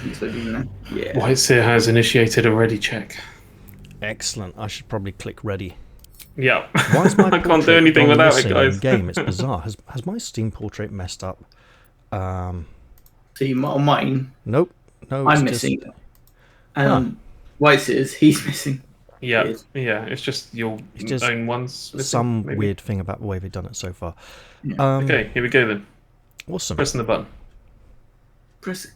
think so, do you know? Yeah. Whiteseer has initiated a ready check. Excellent. I should probably click ready. Yeah. Why is my I can't do portrait anything gone without it, missing guys. in game? It's bizarre. Has my Steam portrait messed up? See, on mine, Nope. No, I'm it's missing. just... And on White's, he's missing. Yeah, Weird. yeah. It's just your just own ones. Missing, some maybe. weird thing about the way they've done it so far. Yeah. Okay, here we go then. Awesome. Pressing the button. Press it.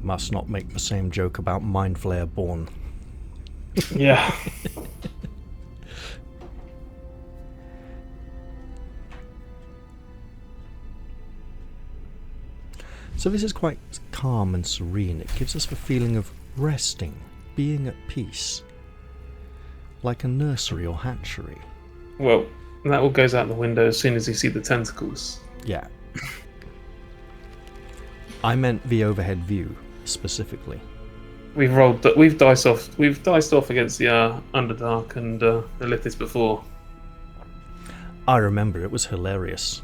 Must not make the same joke about mindflayer born. Yeah. So this is quite calm and serene. It gives us the feeling of resting, being at peace. Like a nursery or hatchery. Well, that all goes out the window as soon as you see the tentacles. Yeah. I meant the overhead view, specifically. We've diced off against the Underdark and the Illithids before. I remember, it was hilarious.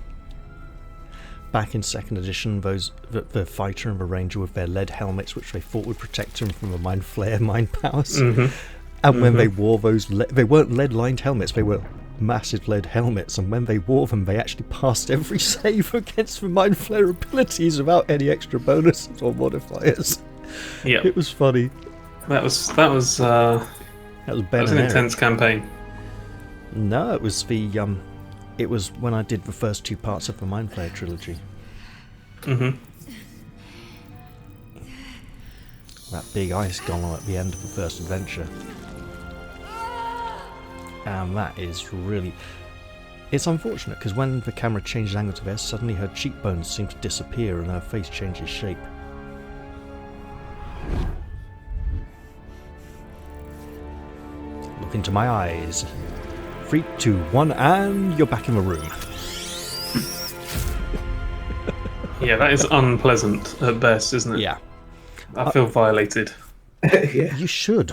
Back in 2nd edition, the fighter and the ranger with their lead helmets, which they thought would protect them from the mind flare, mind powers. Mm-hmm. And when they wore those, they weren't lead-lined helmets, they were massive lead helmets. And when they wore them, they actually passed every save against the mind flare abilities without any extra bonuses or modifiers. Yeah, It was funny. that was That was Ben an and Eric. intense campaign. No, it was it was when I did the first 2 parts of the Mind Flayer trilogy. Mm-hmm. That big ice golem at the end of the first adventure. And that is really... It's unfortunate, because when the camera changes angle to this, suddenly her cheekbones seem to disappear and her face changes shape. Look into my eyes. 3, 2, 1, and you're back in the room. Yeah, that is unpleasant at best, isn't it? Yeah. I feel violated. Yeah. You should.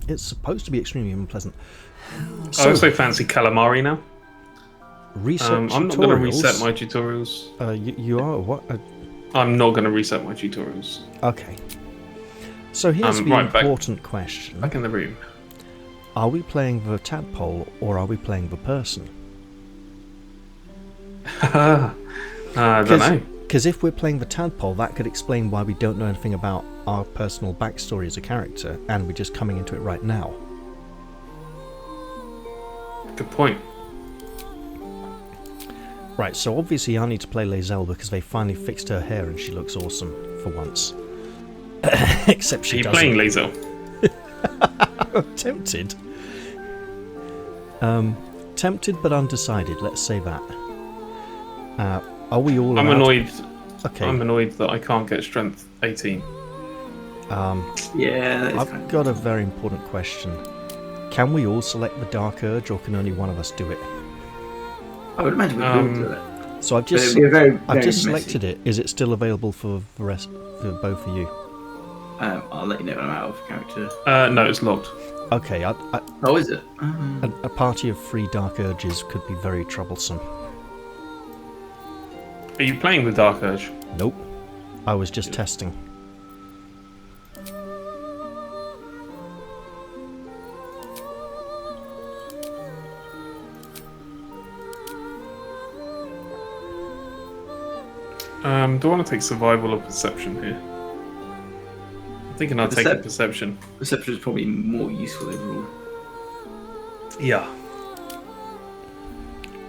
It's supposed to be extremely unpleasant. I also fancy calamari now. Research I'm not going to reset my tutorials. You are what? I'm not going to reset my tutorials. Okay. So here's the right back. important question: Back in the room. Are we playing the tadpole or are we playing the person? I don't know. Because if we're playing the tadpole, that could explain why we don't know anything about our personal backstory as a character, and we're just coming into it right now. Good point. Right, so obviously I need to play Lae'zel because they finally fixed her hair and she looks awesome for once. Except she Are you doesn't. playing Lae'zel? I'm tempted. Tempted but undecided, let's say that. Are we all I'm allowed- annoyed. Okay. I'm annoyed that I can't get strength 18. Yeah, that is kind I've got a very important question. Can we all select the Dark Urge, or can only one of us do it? I would imagine we could do it. So I've But just it'd be very, I've very just messy. selected it. Is it still available for the rest, for both of you? I'll let you know when I'm out of character. No, it's locked. Okay, Oh, is it? a party of 3 Dark Urges could be very troublesome. Are you playing with Dark Urge? Nope. I was just testing. Do I want to take survival or perception here? I'm thinking I'll take a perception. Perception is probably more useful overall. Yeah.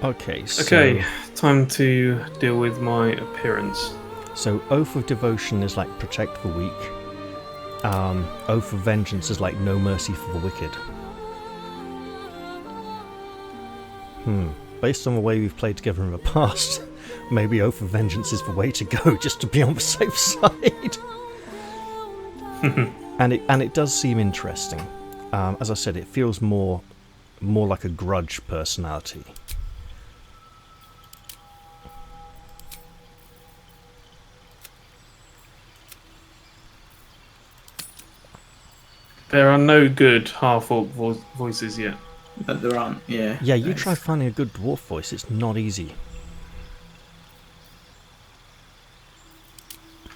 Okay, so... Okay, time to deal with my appearance. So Oath of Devotion is like protect the weak. Oath of Vengeance is like no mercy for the wicked. Based on the way we've played together in the past, maybe Oath of Vengeance is the way to go, just to be on the safe side. and it does seem interesting. As I said, it feels more like a grudge personality. There are no good half-orc voices yet. But there aren't, yeah. Yeah, you try finding a good dwarf voice, it's not easy.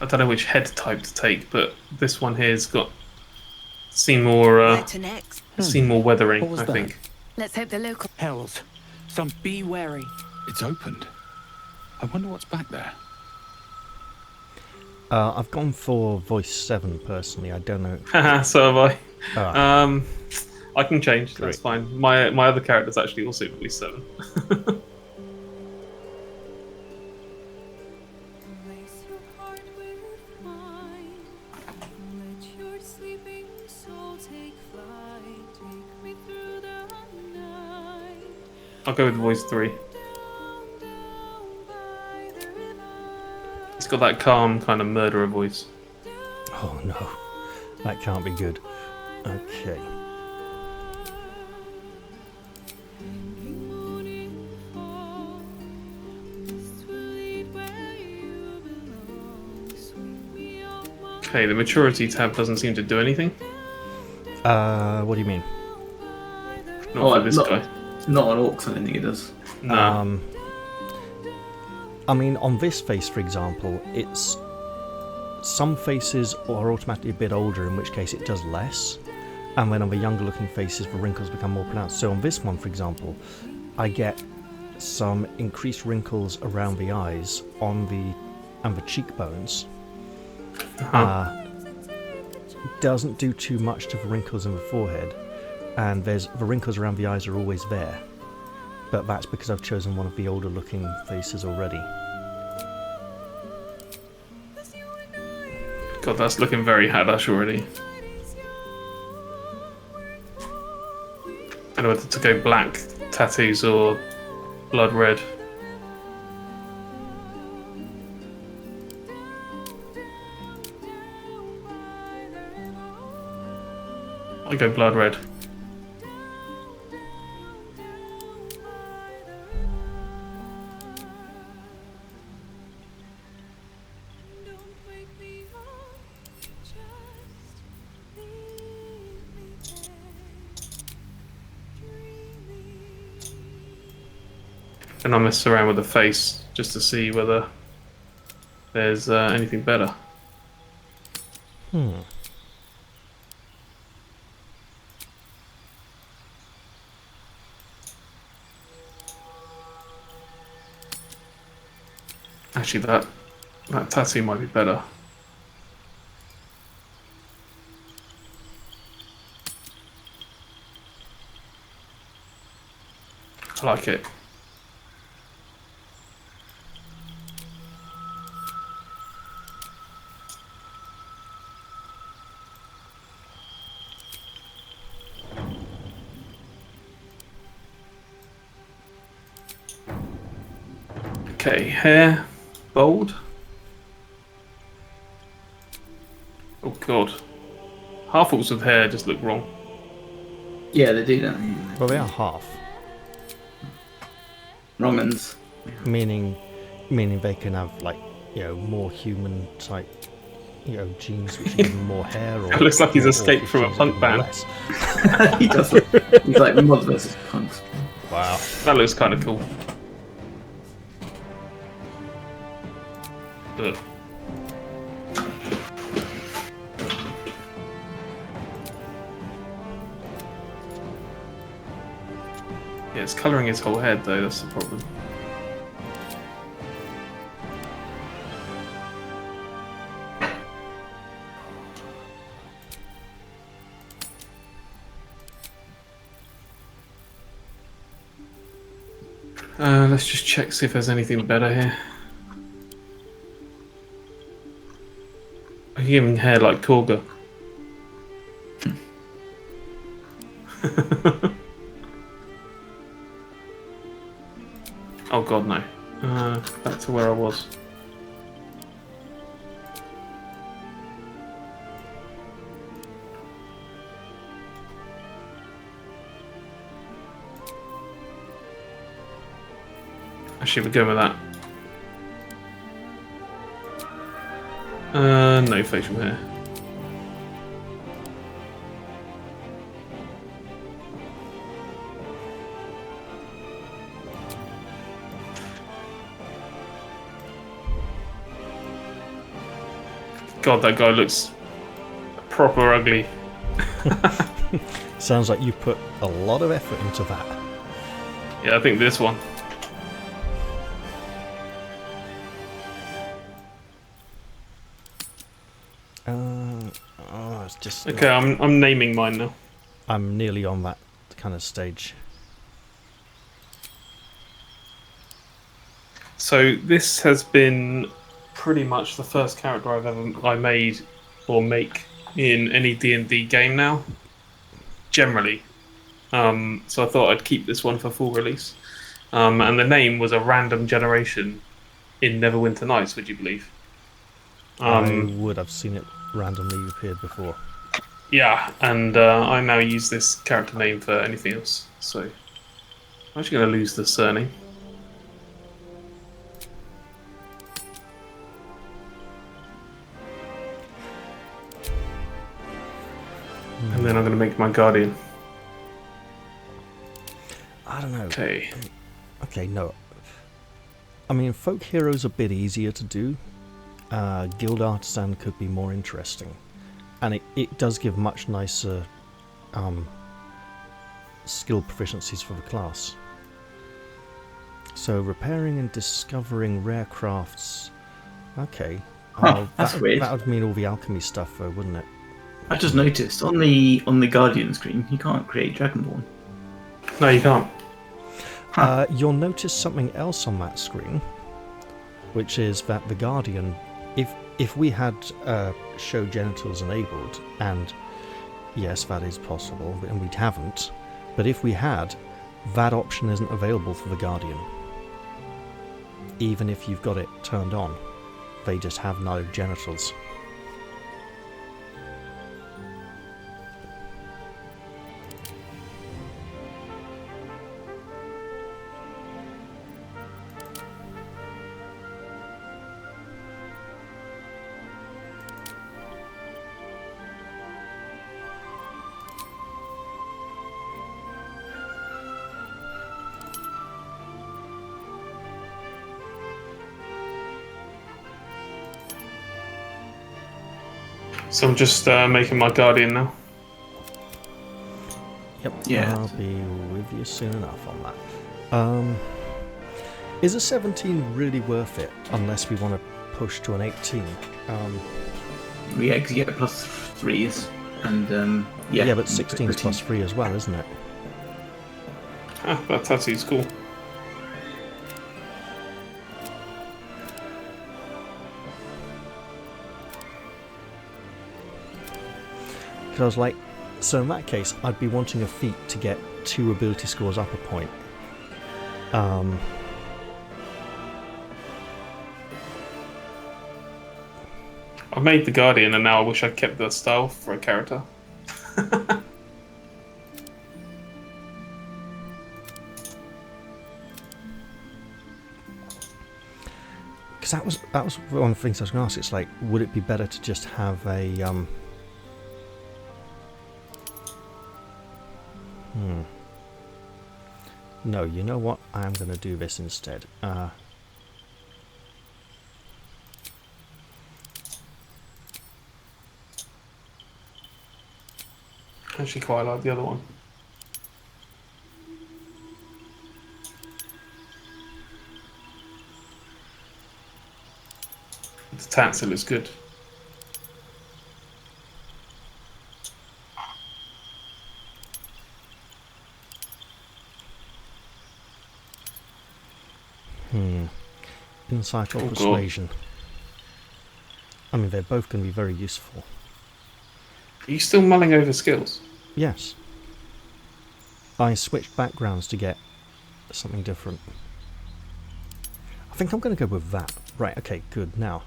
I don't know which head type to take, but this one here's got seen more Where to next? seen more weathering. What was I that? think. Let's hope the local. Hells. Be wary. It's opened. I wonder what's back there. I've gone for voice 7 personally. I don't know. Haha, so have I. Ah, I can change. Great. That's fine. My other character's actually also voice 7. Place your heart with mine. Let your sleeping soul take flight. Take me through the night. I'll go with voice 3. Down, down by the river. It's got that calm kind of murderer voice. oh no, that can't be good. Okay. Morning fall. Mist will lead where you belong. Sweep me off my Okay, the maturity tab doesn't seem to do anything. What do you mean? Not for this not, guy. Not on orcs, I don't think it does. No. I mean, on this face, for example, it's some faces are automatically a bit older, in which case it does less, and then on the younger looking faces, the wrinkles become more pronounced. So on this one, for example, I get some increased wrinkles around the eyes and the cheekbones. Doesn't do too much to the wrinkles in the forehead, and the wrinkles around the eyes are always there. But that's because I've chosen one of the older looking faces already. God, that's looking very hadash already. I don't know whether to go black tattoos or blood red. I go blood red. Don't wake me up, just leave me there, dreaming. And I mess around with the face just to see whether there's anything better. Actually, that tattoo might be better. I like it. Okay, hair, bold. Oh god. Half-alls of hair just look wrong. Yeah, they do, don't they? Well, they are half, Wrong uns. meaning they can have, like, more human type, genes which give them more hair. Or It looks like he's or escaped from a genes punk that give them band. less. He does look. He's like mod versus punks. Wow. That looks kind of cool. Ugh. Yeah, it's colouring his whole head though, that's the problem. Let's just check, see if there's anything better here. I can give him hair like Korga. Oh god, no. Back to where I was. Actually, we're going with that. No facial hair. God, that guy looks proper ugly. Sounds like you put a lot of effort into that. Yeah, I think this one. It's just Okay, I'm naming mine now. I'm nearly on that kind of stage. So this has been pretty much the first character I made or make in any D&D game now. Generally. So I thought I'd keep this one for full release. And the name was a random generation in Neverwinter Nights, would you believe? I would have seen it randomly appeared before. Yeah, and I now use this character name for anything else. So I'm actually going to lose the surname. And then I'm going to make my guardian. I don't know. Okay. Okay, no. I mean, folk hero's a bit easier to do. Guild artisan could be more interesting, and it does give much nicer skill proficiencies for the class. So repairing and discovering rare crafts. Okay. That's weird. That would mean all the alchemy stuff, though, wouldn't it? I just noticed on the Guardian screen you can't create Dragonborn. No, you can't. You'll notice something else on that screen, which is that the Guardian, if we had show genitals enabled, and yes, that is possible, and we haven't, but if we had, that option isn't available for the Guardian. Even if you've got it turned on, they just have no genitals. So I'm just making my guardian now. Yep, Yeah. I'll be with you soon enough on that. Is a 17 really worth it unless we want to push to an 18? Yeah, because you get plus 3s, and yeah. Yeah, but 16 is plus 3 as well, isn't it? Ah, that tattoo's cool. Because I was like, so in that case, I'd be wanting a feat to get 2 ability scores up a point. I've made the guardian, and now I wish I'd kept the style for a character. Because that was one of the things I was going to ask. It's like, would it be better to just have a No, you know what? I'm going to do this instead. I Actually, quite like the other one. The tats, it looks good. Insight or Oh, persuasion. I mean, they're both going to be very useful. Are you still mulling over skills? Yes. I switched backgrounds to get something different. I think I'm going to go with that. Right, okay, good. Now.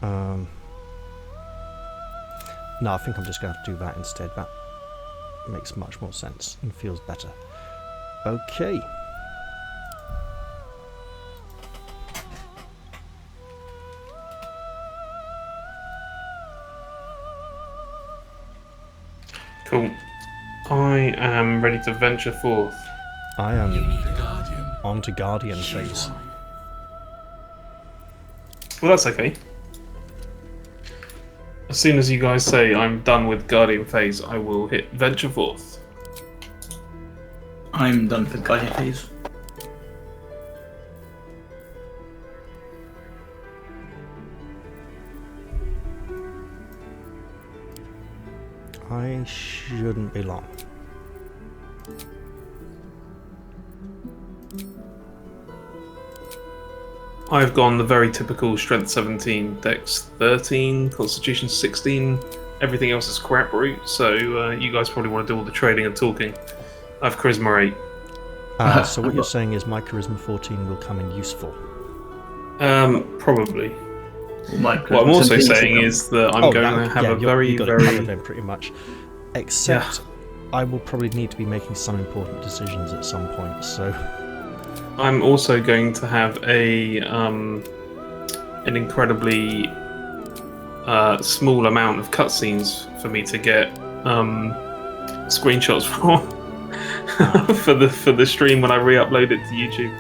No, I think I'm just going to have to do that instead. That makes much more sense and feels better. Okay. Cool. I am ready to venture forth. I am The Guardian. on to Guardian phase. Well, that's okay. as soon as you guys say I'm done with Guardian phase, I will hit venture forth. I'm done for Guardian phase. I shouldn't be long. I've gone the very typical strength 17, dex 13, constitution 16. Everything else is crap route, so you guys probably want to do all the trading and talking. I have charisma 8. So what you're saying is my charisma 14 will come in useful. Probably. Well, What I'm also saying is that I'm going to have a very, very... Then pretty much. Except I will probably need to be making some important decisions at some point, so... I'm also going to have an incredibly small amount of cutscenes for me to get screenshots for for the stream when I re-upload it to YouTube.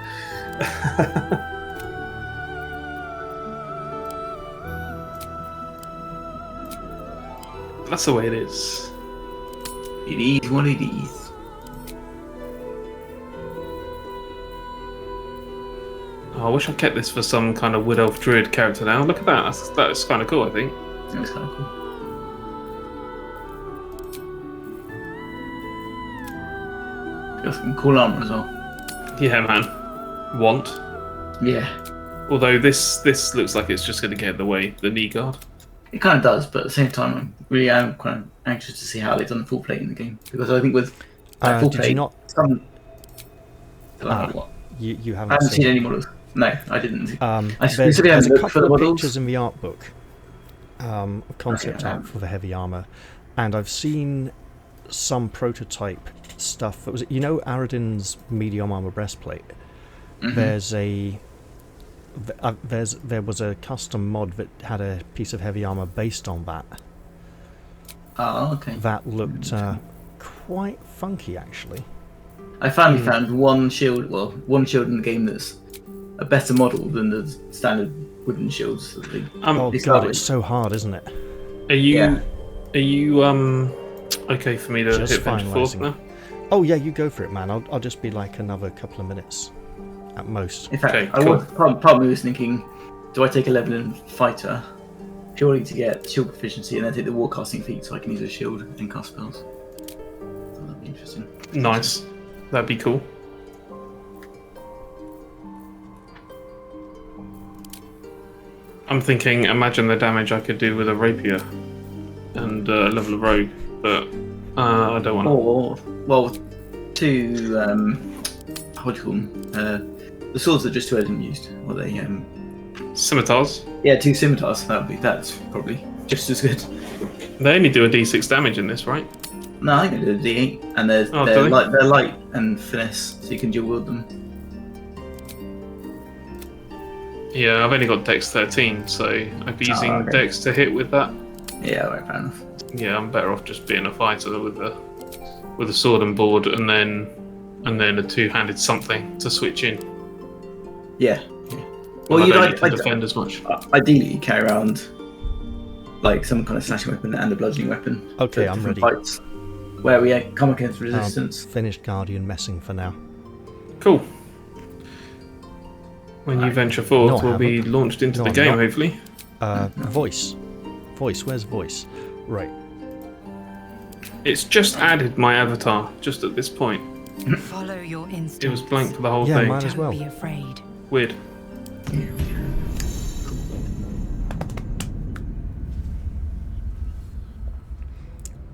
That's the way it is. It is what it is. Oh, I wish I kept this for some kind of Wood Elf Druid character now. Look at that. That's kind of cool, I think. That's kind of cool. Got some cool armor as well. Yeah, man. Want. Yeah. Although this looks like it's just going to get in the way, the knee guard. It kind of does, but at the same time, I am kind of anxious to see how they've done full plate in the game. Because I think with full did plate, you not... what? You I haven't haven't seen any models. No, I didn't. I There's specifically haven't a looked for the couple of models. pictures in the art book, concept art for the heavy armor, and I've seen some prototype stuff. That was, you know, Aradin's medium armor breastplate. Mm-hmm. There was a custom mod that had a piece of heavy armor based on that. Oh, okay. That looked quite funky, actually. I finally found one shield in the game that's a better model than the standard wooden shields. That they Oh start god, with. it's so hard, isn't it? Are you Yeah. okay for me to Just hit venture forth finalising. now? Oh yeah, you go for it, man. I'll just be like another couple of minutes at most. In fact, Okay, I cool. was part of me was thinking, do I take a level in fighter purely to get shield proficiency and then take the warcasting feat so I can use a shield and cast spells? So that'd be interesting. Nice. That'd be cool. I'm thinking, imagine the damage I could do with a rapier and level of rogue, but I don't want to. Or, well, two, what do you call them? The swords that just two of them used. Or they, Scimitars. yeah, two scimitars. That's probably just as good. They only do a d6 damage in this, right? No, I think they did a D8, and they're Oh, do they? light and finesse, so you can dual wield them. Yeah, I've only got dex 13, so I'd be using okay. dex to hit with that. Yeah, right, fair enough. Yeah, I'm better off just being a fighter with a sword and board, and then a two-handed something to switch in. Yeah. Well, I you'd don't need to defend as much. Ideally, you carry around like some kind of slashing weapon and a bludgeoning weapon. Okay, for I'm different ready. Fights where we come against resistance. Finished Guardian messing for now. Cool. When you venture forth, No, I we'll be haven't. launched into No, the I'm game, not. hopefully. Voice. Where's voice? Right. It's just added my avatar, just at this point. Follow your instincts. It was blank for the whole Yeah, thing. mine as well. Don't be afraid. Weird.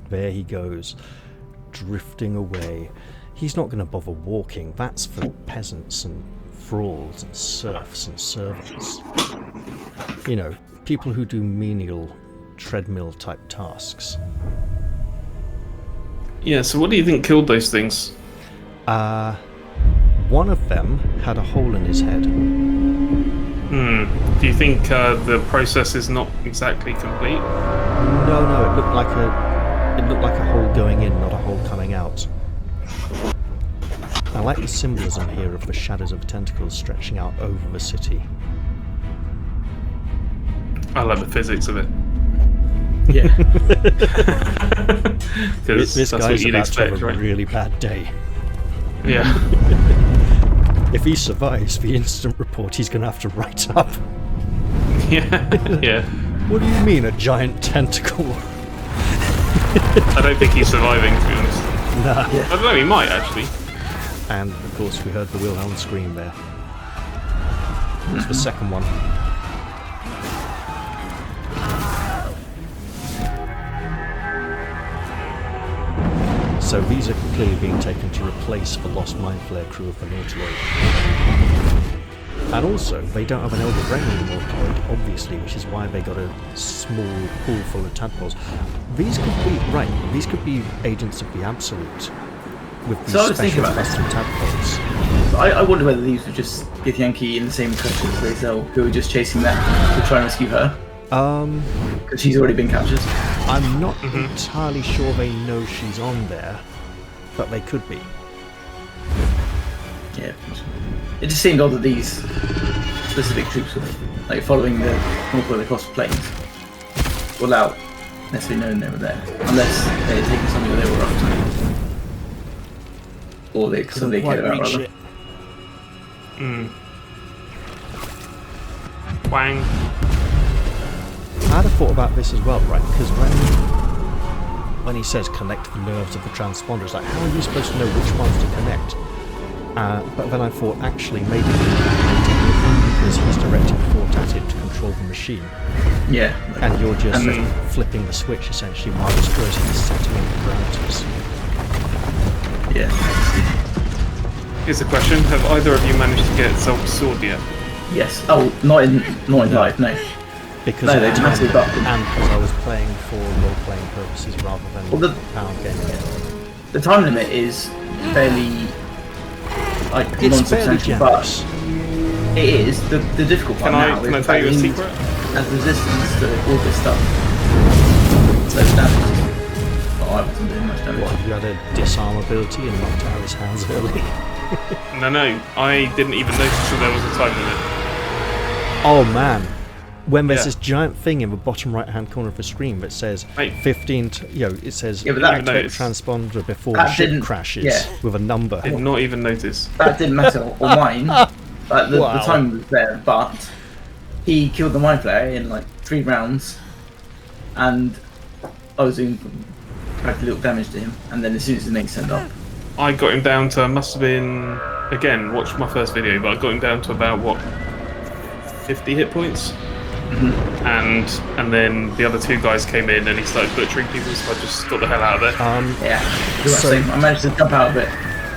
There he goes, drifting away. He's not going to bother walking. That's for peasants and thralls and serfs and servants. You know, people who do menial treadmill type tasks. Yeah, so what do you think killed those things? One of them had a hole in his head. Do you think the process is not exactly complete? No, it looked like a hole going in, not a hole coming out. I like the symbolism here of the shadows of tentacles stretching out over the city. I like the physics of it. Yeah. Because This that's what guy's you'd about to expect, have a right? really bad day. Yeah. If he survives the instant report, he's going to have to write up. Yeah. Yeah. What do you mean, a giant tentacle? I don't think he's surviving, to be honest. Nah. I don't know, he might actually. And of course, we heard the Wilhelm scream there. It's the second one. So these are clearly being taken to replace the lost mindflayer crew of the Nautiloid. And also, they don't have an elder brain in the Nautiloid, obviously, which is why they got a small pool full of tadpoles. These could be agents of the Absolute with these So I was thinking special about custom tadpoles. I wonder whether these were just Githyanki in the same question as Lae'zel, who were just chasing them to try and rescue her. Because she's already been captured. I'm not entirely sure they know she's on there, but they could be. Yeah. It just seemed odd that these specific troops were like following the Nautiloid across the plains without necessarily knowing they were there, unless they had taken something that they were up to, or something they cared about rather. Wang. I had a thought about this as well, right? Because when he says connect the nerves of the transponders, like how are you supposed to know which ones to connect? But then I thought actually maybe because he's directing the thought at it to control the machine. Yeah. And you're just flipping the switch essentially while this person is setting up the parameters. Yeah. Here's a question: have either of you managed to get Zelda's sword yet? Yes. Oh, not in live, no. Because No, of they the massively time, buffed them. and because I was playing for role-playing purposes rather than power gaming it. The time limit is fairly It's fairly non-substantial, but generous. it is the difficult part now. Can I is tell you a that you secret? as resistance to all this stuff. So damage. Well, I wasn't doing much damage. What, you had a disarm ability and knocked out his hands early? No, I didn't even notice that there was a time limit. Oh man. When there's Yeah. this giant thing in the bottom right hand corner of the screen that says Right. 15 it says Yeah, but that- activate the notice. transponder before the That ship didn't- crashes yeah. with a number. Did not even notice. That didn't matter on mine. The Wow. time was there, but he killed the mindflayer in like 3 rounds, and I was doing practically little damage to him. And then as soon as his mates turned up, I got him down to, must have been, again, watch my first video, but I got him down to about, what, 50 hit points? And then the other 2 guys came in and he started butchering people, so I just got the hell out of there. yeah, So- I managed to jump out of it,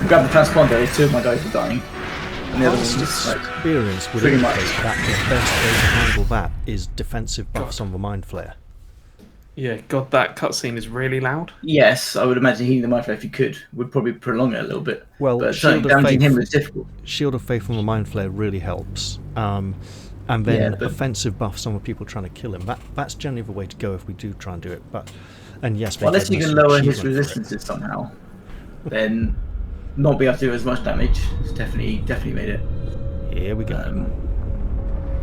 grab the transponder. 2 of my guys were dying, and the other one was Parsons' just like experience would pretty indicate much. that the best way to handle that is defensive buffs on the mind flayer. Yeah, God, that cutscene is really loud. yes, I would imagine healing the mindflayer if you could would probably prolong it a little bit. Well, but Shield of damaging Faith- him was difficult. Shield of Faith on the mind flayer really helps. And then Yeah, but- offensive buffs on the people trying to kill him. That's generally the way to go if we do try and do it. And yes, they Unless gave you us can an lower his achievement for it. resistances somehow, then not be able to do as much damage. It's definitely made it Here we go.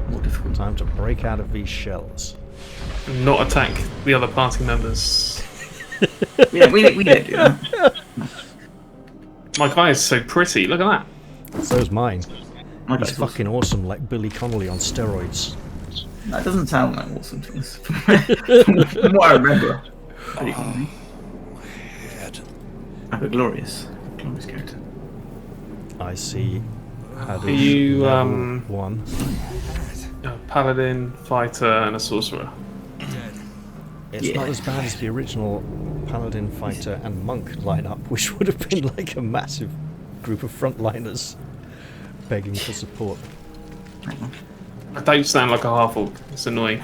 more difficult. Time to break out of these shells. Not attack the other party members. Yeah, we don't do that. My guy is so pretty, look at that. So's mine. My He's guy's awesome. fucking awesome, like Billy Connolly on steroids. That doesn't sound like awesome to us. From what I remember. Pretty funny. I have a glorious character. I see. Are you, one? a paladin, fighter, and a sorcerer? It's Yeah. not as bad as the original Paladin, Fighter, and Monk lineup, which would have been like a massive group of frontliners begging for support. I don't sound like a half-orc. It's annoying.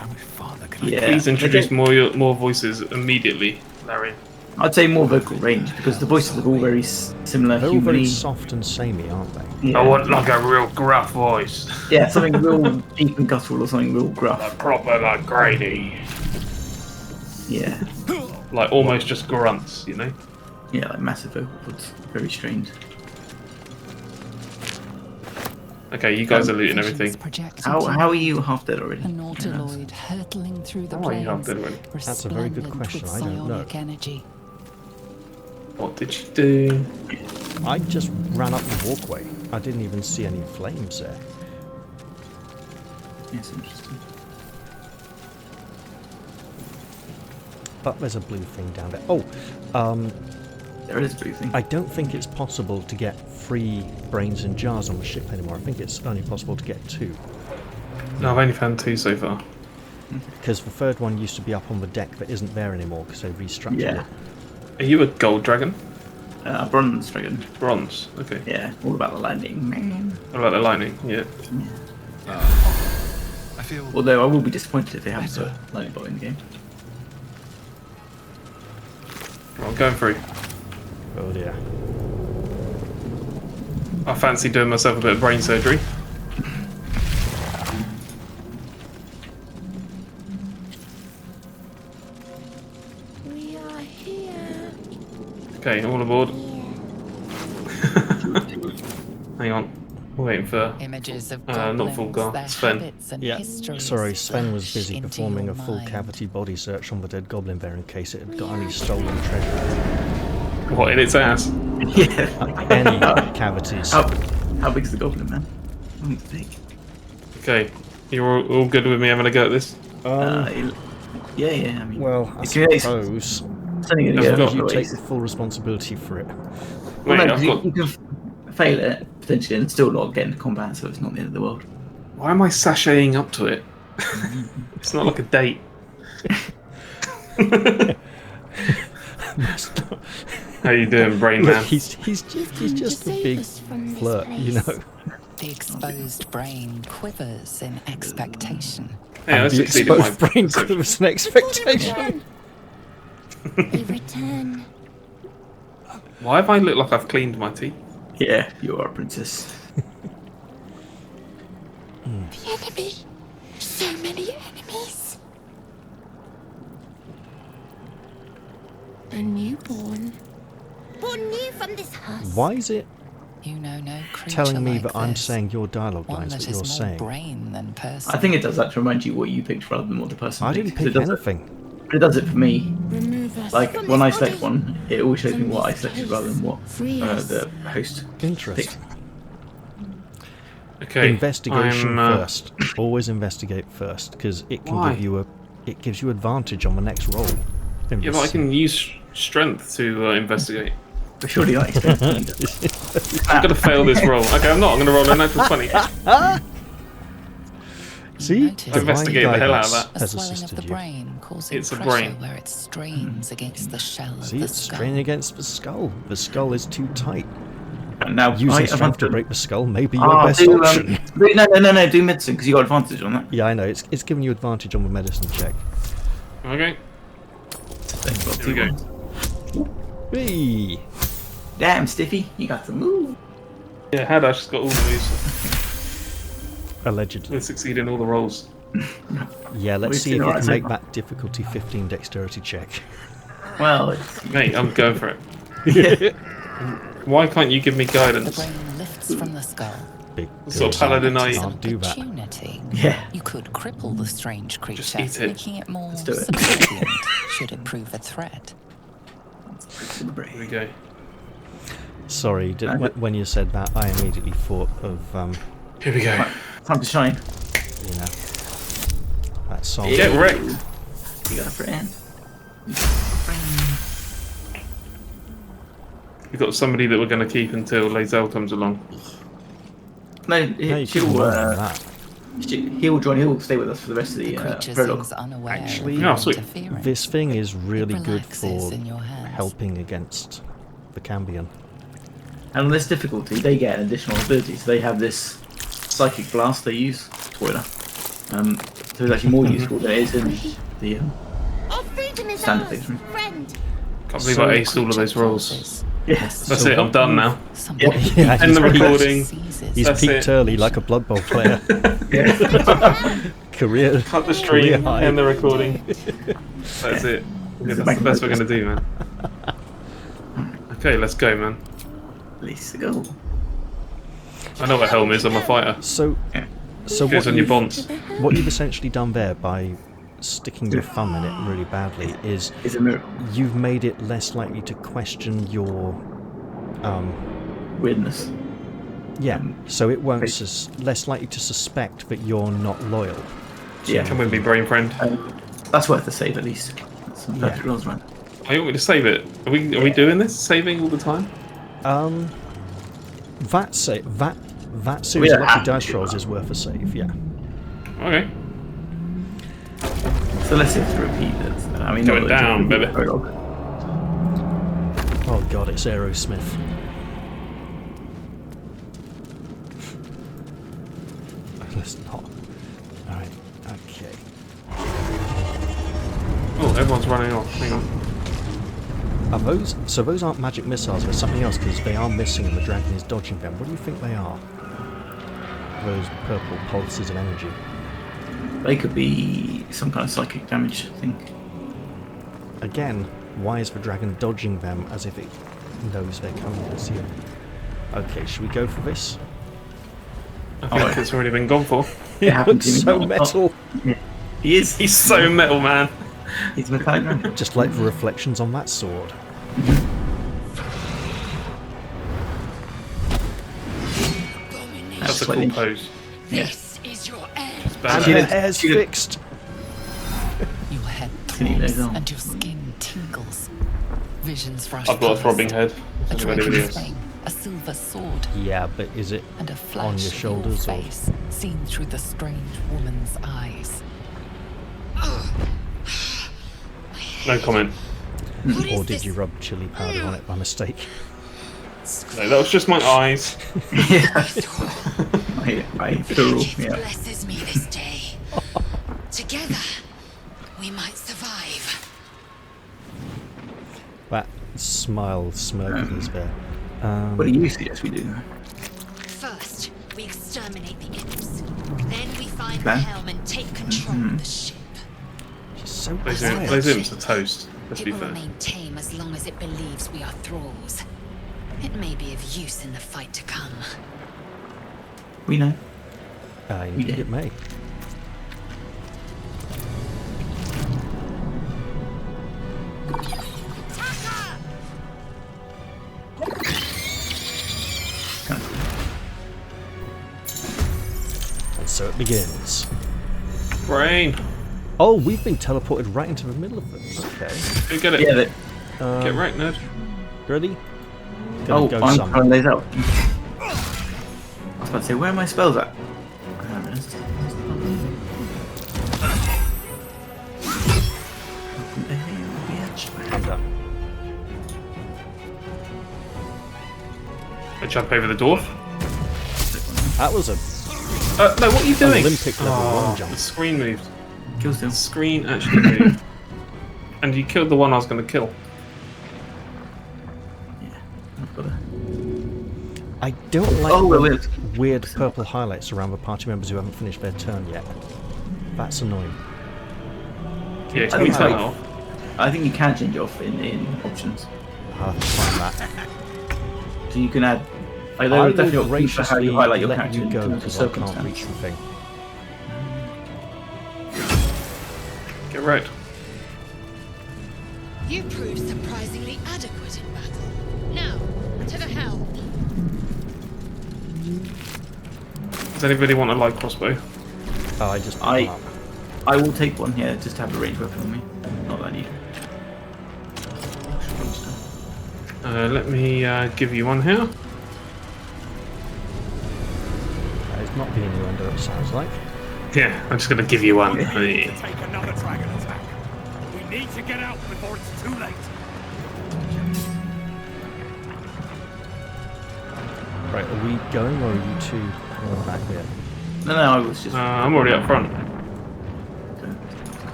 Yeah. Please introduce Okay. more voices immediately, Larry. I'd say more vocal range because the voices are all very similar. They're all very humany. soft and samey, aren't they? Yeah. I want like a real gruff voice. Yeah, something real deep and guttural or something real gruff. Proper like Grady. Yeah. Like almost just grunts, you know? Yeah, like massive vocal cords. Very strange. Okay, you guys are looting Visions everything. projected How to are you half dead already? a Nautiloid hurtling through the How are you half plains, dead already? That's a very good resplendent question, with I don't know. psionic energy. What did you do? I just ran up the walkway. I didn't even see any flames there. Yes, interesting. But there's a blue thing down there. Oh, There is blue thing. I don't think it's possible to get 3 brains in jars on the ship anymore. I think it's only possible to get 2. No, I've only found 2 so far. Because the third one used to be up on the deck that isn't there anymore because they restructured Yeah. it. Are you a gold dragon? Bronze dragon. Bronze. Okay. Yeah, all about the lightning, man. What about the lightning? Yeah. I feel. Although I will be disappointed if they haven't put lightning bolt in the game. Well, I'm going through. Oh dear. I fancy doing myself a bit of brain surgery. We are here. Okay, all aboard. Hang on. We're waiting for... Images of not goblins, Fulgar, their Sven. habits and Yeah, histories sorry, Sven was flash busy into performing your a full mind. cavity body search on the dead goblin there in case it had got any stolen treasure. What, in its ass? Yeah. Any cavities. How big's the goblin, man? It's big. Okay. You're all good with me having a go at this? Yeah. I mean, Well, I it's only suppose only gonna I've go got- you a take ways. the full responsibility for it. Well, Wait, no, I've 'cause got... you can fail it potentially and still not get into combat, so it's not the end of the world. Why am I sashaying up to it? It's not like a date. How you doing, brain Look, man? he's just a big flirt, you know. The exposed brain quivers in expectation. Hey, I And the succeeded in my exposed brain perception. quivers an expectation. We return. Why have I looked like I've cleaned my teeth? Yeah, you are a princess. The enemy. So many enemies. A newborn. Born new from this husk. Why is it You know no creature telling me like that I'm this, saying your dialogue one lines that that is you're more saying? brain than person. I think it does that to remind you what you picked rather than what the person I picked. didn't 'cause pick it does anything. But it does it for me. Remove us Like, from when I this select body. one, it always shows me From what I this selected place. rather than what Free us. the host Interesting. picked. Okay. Investigation I'm, first. Always investigate first, because it can Why? give you it gives you advantage on the next roll. in Yeah, this but I can use strength to investigate. But surely I expect I'm gonna fail this roll. Okay, I'm not. I'm gonna roll a natural 20. See, Notice divine Investigate the hell out of guidance that. a has swelling of the assisted you. brain causing It's a pressure brain. where it strains against the shell of See, the it's skull. straining against the skull. The skull is too tight. now Using strength to break the skull may be your Ah, best do, option. no, do medicine because you got advantage on that. Yeah, I know. It's giving you advantage on the medicine check. Okay. Here we go. Whee! Damn, Stiffy, you got some move. Yeah, Hadash has got all the moves. Allegedly. We'll succeed in all the rolls. Yeah, let's We've see seen if you alright can so make far. that difficulty 15 dexterity check. Well, it's, Mate, I'm going for it. Why can't you give me The guidance? brain lifts from the skull. Big Sort of good. paladin I Can't do that. Opportunity. yeah. You could cripple the strange creature, eat it. making it more do it. subservient should it prove a threat. Here we go. Sorry, when you said that, I immediately thought of, Here we go. Time to shine. you know, that song. Get wrecked. You got a friend. We've got somebody that we're going to keep until Lae'zel comes along. No, No, you she'll, can learn from that. he'll join. He'll stay with us for the rest of The the creature prologue. seems unaware Actually, of Oh, your sweet. interference. This thing is really It good relaxes for in your hands. helping against the Cambion. And on this difficulty, they get an additional ability. So they have this psychic blast they use. Spoiler. So it's actually more useful than it is in the Our freedom is standard ours, thing. friend. Can't believe So- I aced all of those rolls. Forces. Yes. That's So it, I'm what done we've- now. Something Yeah, End the he's- recording. seizes He's That's peaked it. early like a Blood Bowl player. Career. Cut the career stream, high. end the recording. That's it. Yeah, that's the best we're going to do, man. Okay, let's go, man. Let's go. I know what helm is. I'm a fighter. So Goes what on your bonds. what you've essentially done there by sticking your thumb in it really badly is It's a miracle. you've made it less likely to question your Weirdness. yeah. So it won't less likely to suspect that you're not loyal. Yeah. Come with me, brain friend. That's worth the save at least. That's some perfect rolls around. I want me to save it. Are we doing this? Saving all the time? That series of Yeah. lucky dice rolls is worth a save. Yeah. Okay. So let's see if to repeat it. I mean, Going not down, baby. prologue. Oh god, it's Aerosmith. Let's not. Alright, okay. Oh, everyone's running off. Hang on. Are those aren't magic missiles, they're something else because they are missing and the dragon is dodging them. What do you think they are? Those purple pulses of energy. They could be some kind of psychic damage thing. Again, why is the dragon dodging them as if it knows they're coming at you? Okay, should we go for this? I think it's already been gone for. It happened looks to me. so metal. He is. He's so metal, man. He's metallic dragon. Just like the reflections on that sword. That's a Slightly. cool pose. This is your end. And Bad. She her did- hair's she did- fixed. Your head Can you lay throbs down? and your skin tingles. Visions rush I've got a past. throbbing head. A If anybody dragon's else. flame, a silver sword, Yeah, but is it and a flash on your of shoulders your or? face seen through the strange woman's eyes. No comment. Or did you rub chili powder on it by mistake? No, that was just my eyes. I feel, Gift yeah. blesses me this day. Together, we might survive. That smile smirking is there. What do you suggest we do? First, we exterminate the imps. Then we find the Okay. helm and take control of the ship. She's so Those quiet. imps are toast. Let's It be will fair. remain tame as long as it believes we are thralls. It may be of use in the fight to come. We know. Indeed did. it may. And so it begins. Brain. Oh, we've been teleported right into the middle of it. Okay. Go get it. Yeah, that. Get right, nerd. Ready? Oh, Gonna go I'm some. trying these out. I was about to say, where are my spells at? There it is. I'm done. I jump over the dwarf. That was a No, what are you doing? Olympic level long The jump. screen moved. Kill still. The screen actually moved. And you killed the one I was going to kill. I've got a... I don't like Oh, the well, it's- weird purple highlights around the party members who haven't finished their turn yet. That's annoying. Yeah, I can we think turn I- that off? I think you can change it off in options. I'll have to find that. So you can add. Like, I there are will definitely options for how graciously you highlight your let character you in go terms of because I can't circumstance. reach the thing. Get right. You proved surprisingly adequate in battle. Now, to the helm. Does anybody want a light crossbow? Oh, I just I- picked them up. I will take one here just to have a range weapon on me. Not that I need. Let me give you one here. That is not the innuendo, it sounds like. Yeah, I'm just going to give you one. Take another dragon attack. We need to get out before it's too late. Right, are we going or are you two back here? No, I was just. I'm already up front.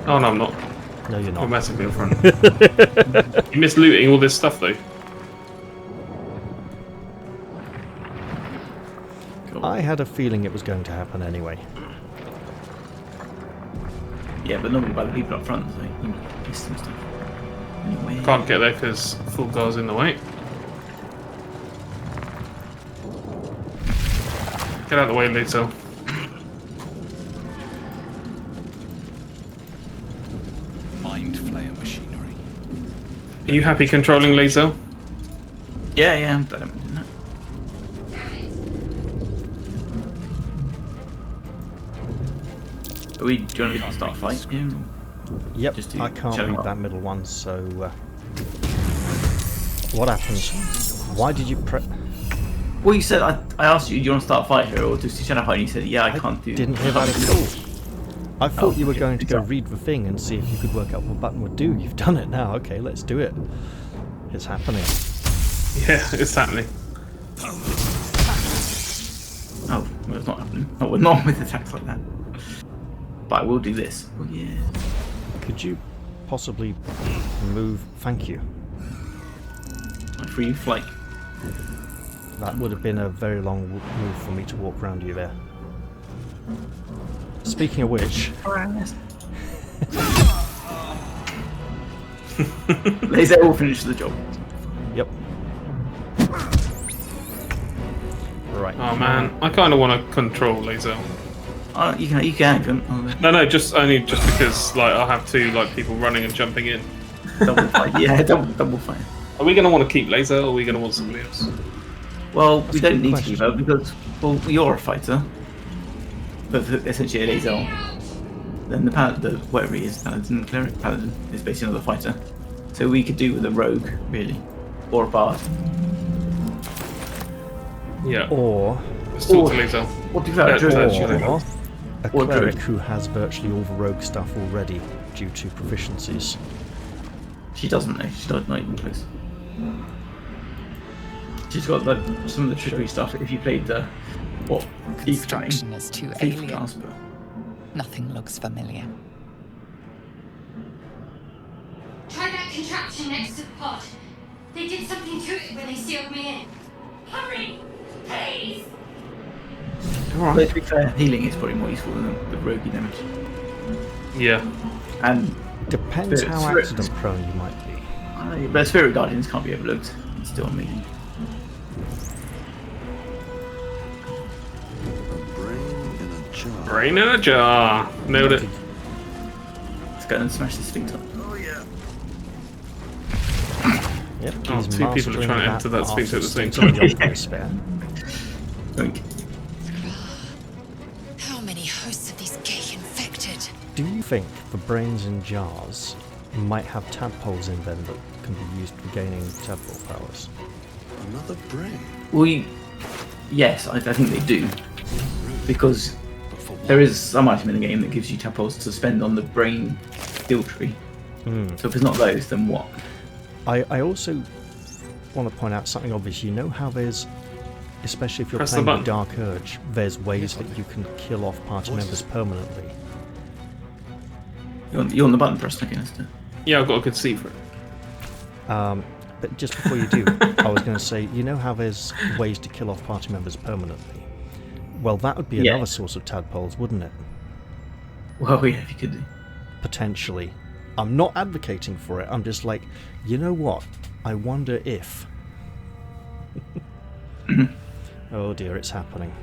Oh, no, I'm not. No, you're I'm not. massively up front. You missed looting all this stuff, though. I had a feeling it was going to happen anyway. Yeah, but normally by the people up front, so you miss some stuff. Anyway. Can't get there because Fulgar's in the way. Get out of the way, Lito. Mindflayer machinery. Are you happy controlling Lito? Yeah, I'm doing that. Do you want to start a fight? Yeah. Yep, Just to I can't shut him read up. that middle one, so... what happens? Why did you Well, you said I asked you, do you want to start a fight here or just to shut up? And you said, yeah, I can't do. didn't hear that at all. I thought you were okay. going to go Sorry. read the thing and see if you could work out what button would do. You've done it now. Okay, let's do it. It's happening. Yeah, it's happening. Oh, well, it's not happening. Oh, we're not with attacks like that. But I will do this. Oh yeah. Could you possibly move? Thank you. My free flight. That would have been a very long move for me to walk around you there. Speaking of which, Laser will finish the job. yep. Right. Oh man, I kind of want to control Laser. You can if you want. No, just because like I'll have two like people running and jumping in. Double fight. Yeah, double fight. Are we gonna want to keep Laser, or are we gonna want somebody else? Well, That's we a don't good need question. to keep her because, well, you're a fighter. But essentially a laser. Then the whatever he is, paladin, cleric, paladin is basically another fighter. So we could do with a rogue, really. Or a bard. Yeah. Or Let's talk to or- Laser. What do you think? Or- a Or cleric druid. who has virtually all the rogue stuff already due to proficiencies. She doesn't know. She's not even close. She's got like some of the trickery stuff. If you played the Construction is too thief alien. class, but Nothing looks familiar. Try that contraption next to the pod. They did something to it when they sealed me in. Hurry! Please! but to be fair, healing is probably more useful than the roguey damage. Yeah. And Depends Spirit- how spirit- accident prone you might be. but spirit guardians can't be overlooked. It's still amazing. Brain in a jar. Nailed it. Let's go and smash this thing up. Oh yeah. Yep, Oh, he's two people are mastering trying to enter that space after at the same stating time. the obvious spare. Doink. How many hosts of these gay infected? Do you think the brains in jars might have tadpoles in them that can be used for gaining tadpole powers? Another brain. Well, yes, I think they do. Because there is some item in the game that gives you tadpoles to spend on the brain skill tree. So if it's not those, then what? I also want to point out something obvious. You know how there's, especially if you're Press the playing with button. Dark Urge, there's ways that you can kill off party members permanently. You're on the button press, okay, let's do it. Yeah, I've got a good seat for it. But just before you do, I was going to say, you know how there's ways to kill off party members permanently? Well, that would be Yeah. another source of tadpoles, wouldn't it? Well, yeah, if you could do. Potentially. I'm not advocating for it, I'm just like, you know what? I wonder if... Oh dear, it's happening.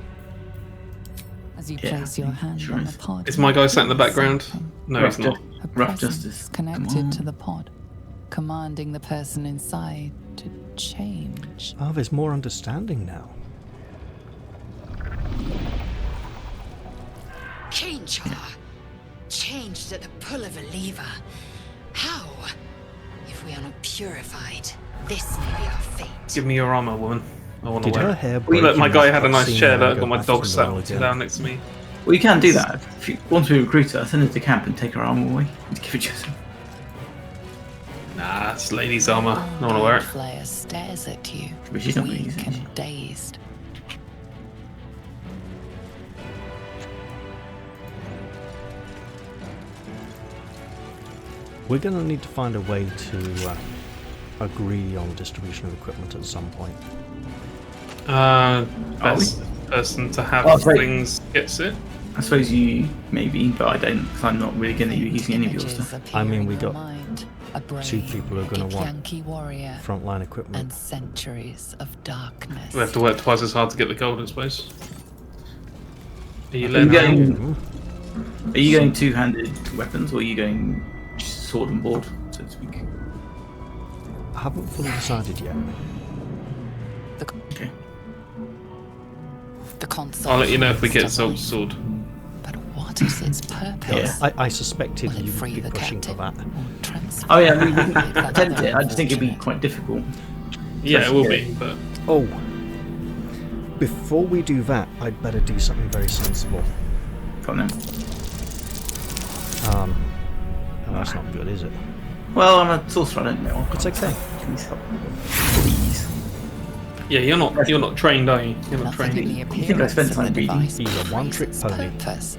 As you Yeah, place your hand sure on the is. pod, Is my guy sat in the you feel background? something. No, he's not. A Rough presence justice. connected to the pod, commanding the person inside to change. Ah, there's more understanding now. Change her. Changed at the pull of a lever. How? If we are not purified, this may be our fate. Give me your armor, woman. I want to Did wear her it. hair break? Look, my in guy that had a nice cutscene chair and there. go Got my back dog to sat normal again? down next to me. Well, you can do that. If you want to recruit her, send her to camp and take her armor away. Give it to yourself. Nah, it's lady's armor. I don't want to wear it. Mindflayer stares at you, But she's not really weak using it. and dazed. We're going to need to find a way to agree on distribution of equipment at some point. Best person to have Oh, great. things gets it. I suppose you maybe, but I don't, because I'm not really going to be using any of your Images stuff. I mean, appear we in your got mind. A brain, two people who are gonna a want Githyanki warrior, Frontline and equipment. centuries of darkness. We have to work twice as hard to get the gold, I suppose. Are you Are you letting going? Are you going two-handed weapons, or are you going sword and board, so to speak? I haven't fully decided yet. Okay. The console. I'll let you know if we get survives. Soul Sword. But what is its purpose? Yeah. I suspected Will it you free would be the pushing for captive that. or transfer Oh yeah, we it can like that attempt other it. I just think it'd be unfortunate? quite difficult. Yeah, it will be, but Oh, before we do that, I'd better do something very sensible. Come on then. And that's not good, is it? Well, I'm a sorcerer. I don't know. It's okay. Please help. Please. yeah, you're not trained, are you? You're not Nothing trained. in the You think I spent appearance of time the reading? device He's a betrays one-trick its pony. purpose.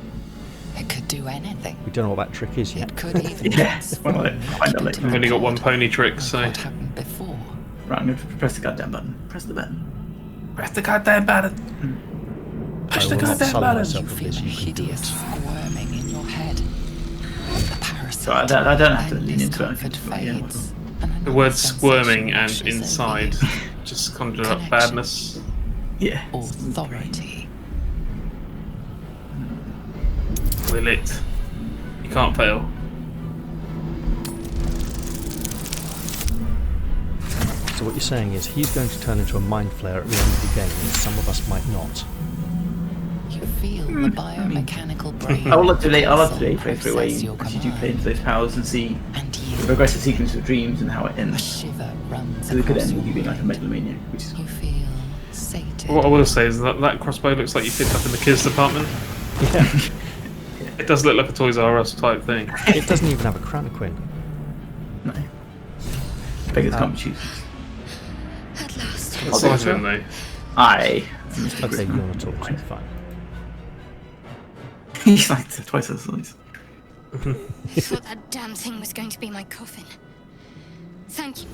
It could do anything. We don't know what that trick is yet. It could even Yeah, transform well, find out into later. I've only got one matter, pony trick, like so what happened before. Right, I'm going to press the goddamn button. Press the button. press the goddamn button. I Push the will goddamn sully button. myself You with feel a this. You can do hideous it. squirming in your head. The parasite. So I don't have to and lean into it. I can discomfort just, yeah, fades, and The another word sensation squirming and washes inside over you. just conjure up Connection. badness. yeah. Authority. Will it? You can't fail. So what you're saying is he's going to turn into a mind flayer at the end of the game, and some of us might not. You feel the biomechanical brain. I'll look today. I'll have to process play through way your as you do play command, into those powers and see and the you, progressive sequence of dreams and how it a ends. shiver runs So it could across end with you your being like a mind. megalomaniac, which is You feel sated. What I will say is that crossbow looks like you picked up in the kids department. Yeah. It does look like a Toys R Us type thing. It doesn't even have a Cranaquin. no. Beggars can't be choosers. At last. What size are they? I. Okay, you want to talk to me, fine. He's like twice the size. I thought that damn thing was going to be my coffin. Thank you.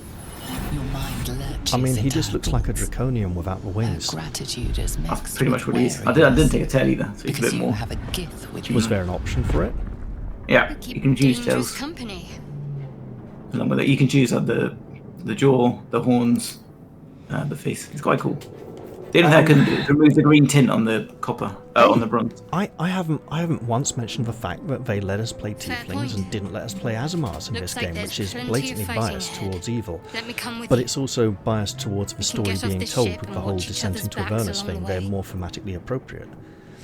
Your mind lurches I mean, he into just looks like a habits. draconian without the Her wings. gratitude is mixed That's pretty much with what he is. I didn't take a tail either, so it's a because bit you more. have a gift with Was you. there an option for it? Yeah, Keep you can choose dangerous tails. company. Along with it, you can choose the jaw, the horns, the face. It's quite cool. The only thing I couldn't do is remove the green tint on the copper, on the bronze. I haven't once mentioned the fact that they let us play Fair tieflings point. and didn't let us play Azamars in Looks this like game, there's which is plenty of blatantly fighting biased ahead. towards evil. Let me come with But you. it's also biased towards the We can story get off being this told ship with and the whole watch each descent other's into backs Avernus along thing. the They're way. more thematically appropriate.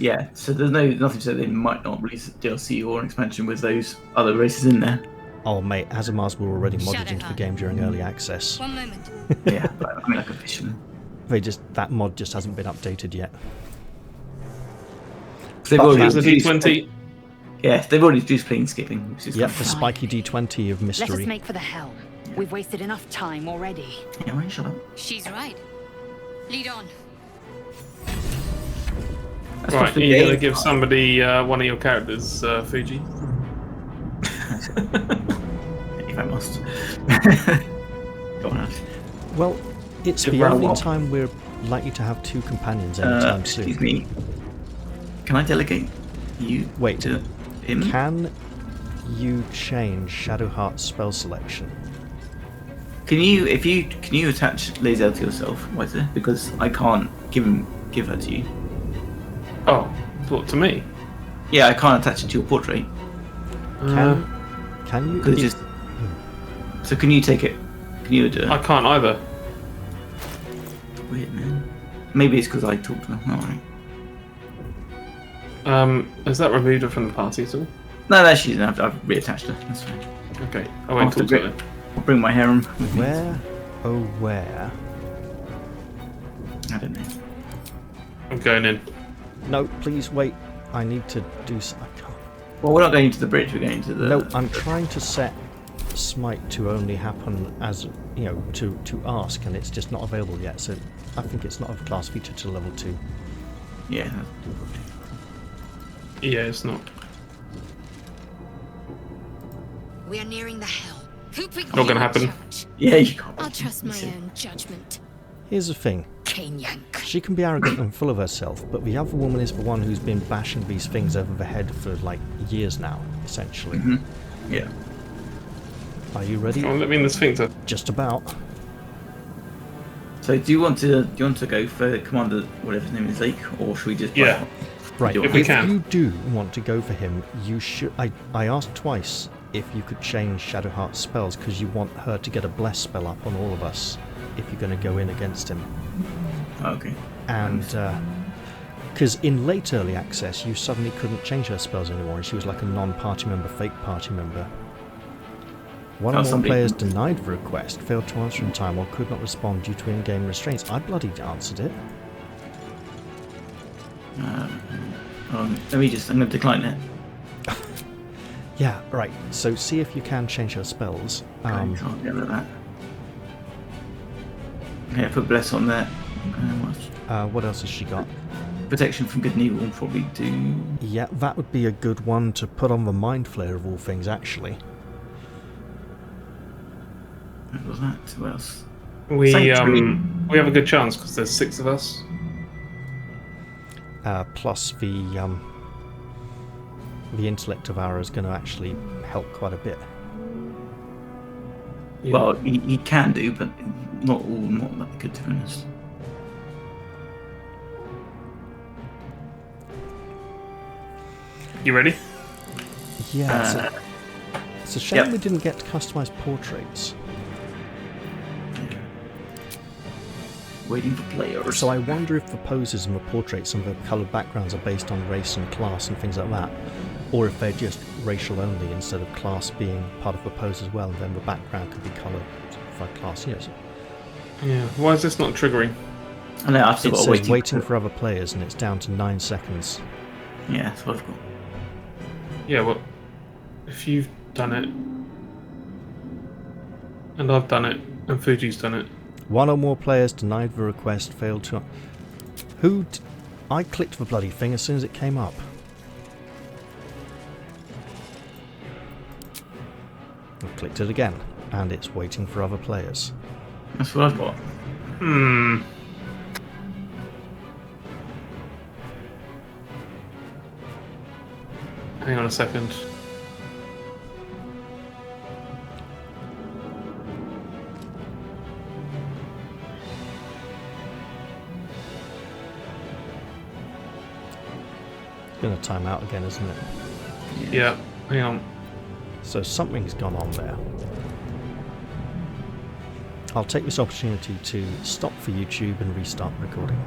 Yeah, so there's nothing to say they might not release DLC or an expansion with those other races in there. Oh mate, Azamars were already modded into the Shadowheart. game during early access. One moment. Yeah, but I mean like officially. That mod just hasn't been updated yet. They've But already Here's the introduced- D20. Yeah, they've already introduced plane skipping, which is Yep, kind the of spiky D20 of Let us mystery. make for the helm. We've wasted enough time already. Yeah, right, shut up. She's right. Lead on. That's Right, possibly you're the gonna aim. give somebody one of your characters Fuji. If I must. Go on, Ash. Well, it's Should the run a only while. time we're likely to have two companions anytime Excuse soon. me. Can I delegate you Wait. to him? Can you change Shadowheart's spell selection? Can you attach Lazel to yourself, Weiser? Because I can't give her to you. Oh, what, to me? Yeah, I can't attach it to your portrait. Can you? Because it's just. So can you take it? Can you do it? I can't either. Weird, man. Maybe it's because I talked to her. Alright. Has that removed her from the party at all? No, she's I've reattached her. That's fine. Okay, I won't talk to her then. I'll bring my harem with me. Where, oh where? I don't know. I'm going in. No, please wait. I need to do. I can't. Well, we're not going to the bridge. We're going to the. No, I'm trying to set smite to only happen as to ask, and it's just not available yet. So I think it's not a class feature to level 2. Yeah. Yeah, it's not. We are nearing the helm. Who picked Not me gonna in happen. charge? Yeah, you can't. I'll trust my own judgment. Here's the thing. Cane yank. She can be arrogant and full of herself, but the other woman is the one who's been bashing these things over the head for like years now, essentially. Yeah. Are you ready? Oh, let me in the sphincter. Just about. So do you want to go for Commander whatever his name is, Lake, or should we just? Yeah. Right, Do If we if can. you do want to go for him, you should. I asked twice if you could change Shadowheart's spells because you want her to get a bless spell up on all of us if you're going to go in against him. Okay. And because in late early access, you suddenly couldn't change her spells anymore, and she was like a non-party member, fake party member. One or more somebody- players denied the request, failed to answer in time, or could not respond due to in-game restraints. I bloody answered it. Let me just. I'm going to decline it. Yeah, right. So see if you can change her spells. Can't get rid of that. Okay, put bless on there. What else has she got? Protection from good and evil will probably do. Yeah, that would be a good one to put on the mindflayer of all things, actually. What was that? What else? We Sanctuary. we have a good chance because there's 6 of us. Plus the intellect of Ara is going to actually help quite a bit. Yeah. Well, he can do, but not that good, to be honest. You ready? Yeah, it's a shame Yep. we didn't get customized portraits. Waiting for players. So I wonder if the poses and the portraits and the coloured backgrounds are based on race and class and things like that, or if they're just racial only instead of class being part of the pose as well, and then the background could be coloured for class. Yes. Yeah. Why is this not triggering? I know, I've still It got says waiting for other players, and it's down to 9 seconds. Yeah, that's what I've got. Yeah. Well, if you've done it, and I've done it, and Fuji's done it. One or more players denied the request, failed to... I clicked the bloody thing as soon as it came up. I clicked it again, and it's waiting for other players. That's what I've got. Hang on a second. It's going to time out again, isn't it? Yeah. Hang on. So something's gone on there. I'll take this opportunity to stop for YouTube and restart recording.